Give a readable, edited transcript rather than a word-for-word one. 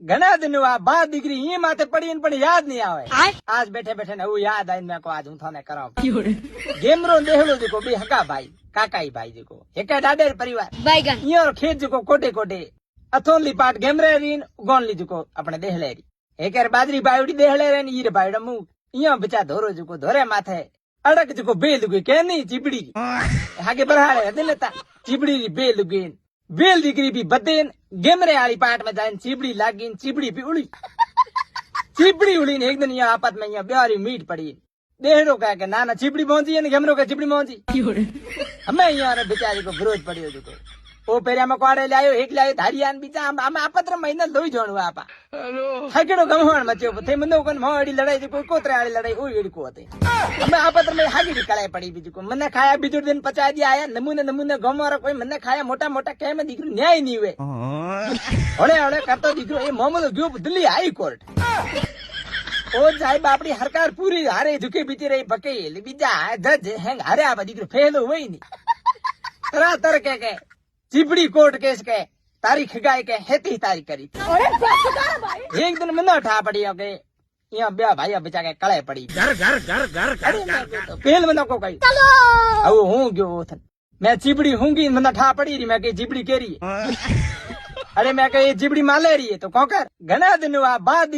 ઘણા દિન બાર દીકરી ઈ માથે પડી પણ યાદ નહીં આવે આજ બેઠે બેઠે ને એવું યાદ આવીને મેં કહું આજ હું તને કરાવ ગેમરો દેહલો દીકો બે હકા ભાઈ કાકાઈ ભાઈ દીકો એક દાડે પરિવાર ઈયો ખેત દીકો કોટે કોટે અથોનલી પાટ ગેમરે રીન ગોનલી દીકો આપણે દેહલે રી એક બાજરી બાવડી દેહલે રે ઈર બાવડા મુ ઈયો બચા ધોરો દીકો ધોરે માથે અડક દીકો બે લુગી કે નહીં ચીબડી હાગે બરહાડે દિલતા ચીબડી બે લુગી વેલ દીકરી भी बदेन गेमरे वाली पाट में जाए चीबड़ी लागी चीबड़ी भी उड़ी चीबड़ी उड़ी ने एक दिन यहाँ आपत में यहाँ ब्यारी मीट पड़ी देहरो कह के नाना चीबड़ी पहुंची है गेमरो का चीबड़ी पहुंची हमें यहाँ बेचारी को विरोध पड़ी हो ओ पेरिया में कोड़े लायो एक लायो धारियान बीचा हम आपत्र महीना लोई जोणू आपा हागेड़ो गमवाण मच्यो थे मंदो कोन मोड़ी लड़ाई जो कोई कोतरे वाली लड़ाई ओ एड़ी को होते हमें आपत्र में हागेड़ी कलाई पड़ी बीजू को मने खाया बीजो दिन पचा दिया आया नमूने नमूने गमवारो कोई मने खाया मोटा मोटा कहे में दीकरो न्याय नहीं हुए होड़े होड़े करतो दीकरो ए मोहम्मद गयो दिल्ली हाई कोर्ट ओ साहिब आपड़ी सरकार पूरी हारे झुके बीती रही बकेल बीजा जज हैंग हारे आप दीकरो फेलो हुई नहीं तरा तर के चीबड़ी कोर्ट केस के तारीख गाय के हेती तारीख करी एक दिन में ठा पड़ी हो गए यहाँ ब्याह भाई बचा के कड़े पड़ी घर घर घर घर पेल में को कही अब हूँ गयो मैं चीबड़ी हूँगी मैं ठा पड़ी रही मैं कही चीबड़ी कह रही अरे मैं कही चीबड़ी माले रही है तो कौकर घना दिन बाद